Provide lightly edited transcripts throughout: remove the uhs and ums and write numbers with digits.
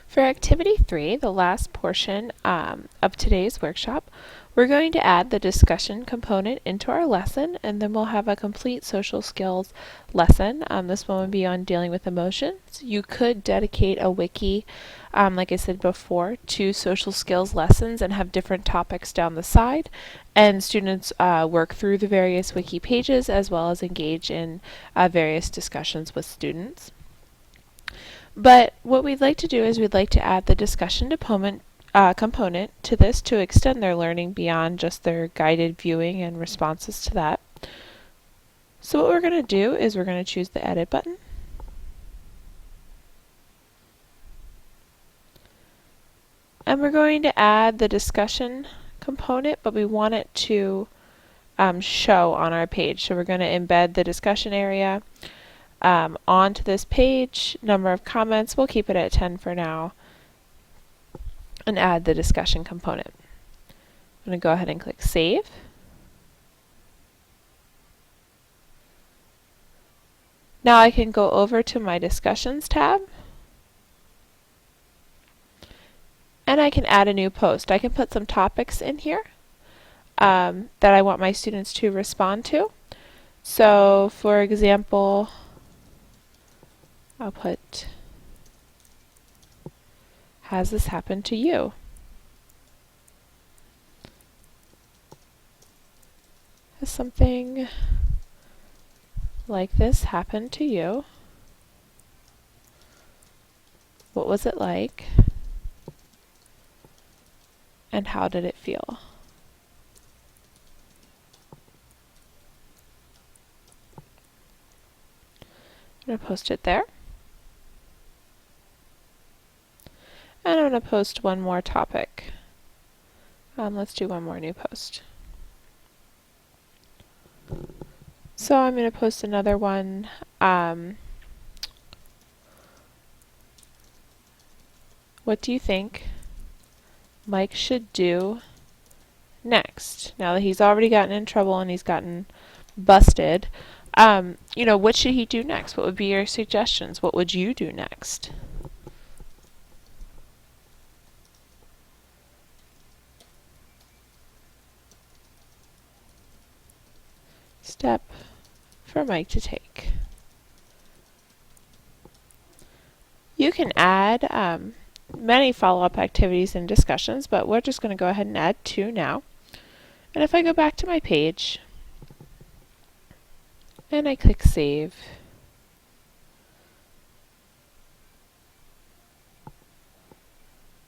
For Activity 3, the last portion of today's workshop, we're going to add the discussion component into our lesson, and then we'll have a complete social skills lesson. This one will be on dealing with emotions. You could dedicate a wiki, like I said before, to social skills lessons and have different topics down the side, and students work through the various wiki pages as well as engage in various discussions with students. But what we'd like to do is we'd like to add the discussion component to this to extend their learning beyond just their guided viewing and responses to that. So what we're going to do is we're going to choose the Edit button. And we're going to add the discussion component, but we want it to show on our page. So we're going to embed the discussion area onto this page. Number of comments, we'll keep it at 10 for now, and add the discussion component. I'm going to go ahead and click Save. Now I can go over to my Discussions tab, and I can add a new post. I can put some topics in here that I want my students to respond to. So, for example, I'll put, has this happened to you? Has something like this happened to you? What was it like? And how did it feel? I'm going to post it there. And I'm going to post one more topic. Let's do one more new post. So I'm going to post another one. What do you think Mike should do next? Now that he's already gotten in trouble and he's gotten busted, what should he do next? What would be your suggestions? What would you do next? Step for Mike to take. You can add many follow-up activities and discussions, but we're just going to go ahead and add 2 now. And if I go back to my page and I click Save,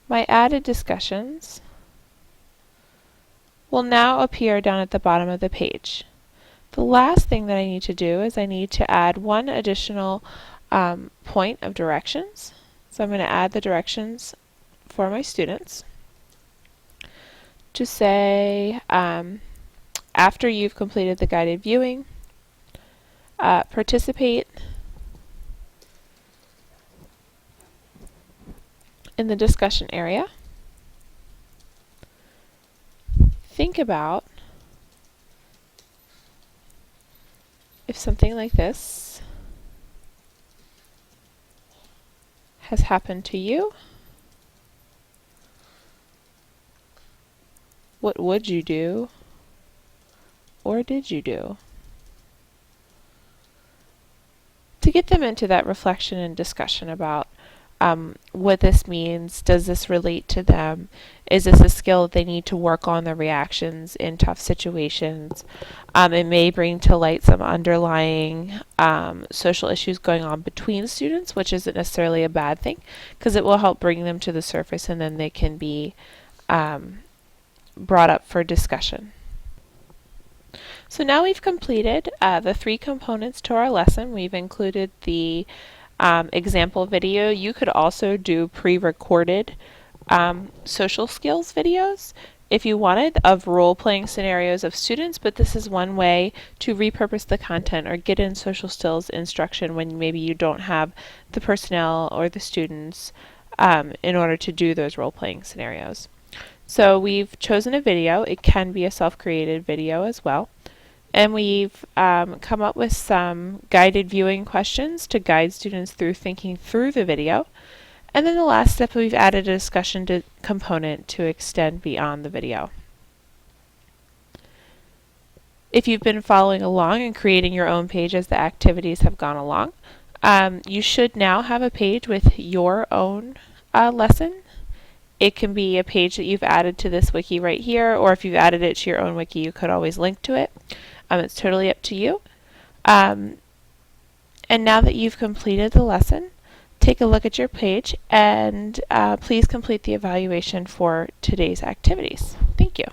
my added discussions will now appear down at the bottom of the page. The last thing that I need to do is I need to add one additional point of directions. So I'm going to add the directions for my students to say, after you've completed the guided viewing, participate in the discussion area. Think about if something like this has happened to you. What would you do, or did you do? To get them into that reflection and discussion about what this means. Does this relate to them? Is this a skill that they need to work on, their reactions in tough situations? It may bring to light some underlying social issues going on between students, which isn't necessarily a bad thing, because it will help bring them to the surface, and then they can be brought up for discussion. So now we've completed the 3 components to our lesson. We've included the example video. You could also do pre-recorded social skills videos if you wanted, of role-playing scenarios of students, but this is one way to repurpose the content or get in social skills instruction when maybe you don't have the personnel or the students in order to do those role-playing scenarios. So we've chosen a video. It can be a self-created video as well. And we've come up with some guided viewing questions to guide students through thinking through the video. And then the last step, we've added a discussion component to extend beyond the video. If you've been following along and creating your own page as the activities have gone along, you should now have a page with your own lesson. It can be a page that you've added to this wiki right here, or if you've added it to your own wiki, you could always link to it. It's totally up to you. And now that you've completed the lesson, take a look at your page and please complete the evaluation for today's activities. Thank you.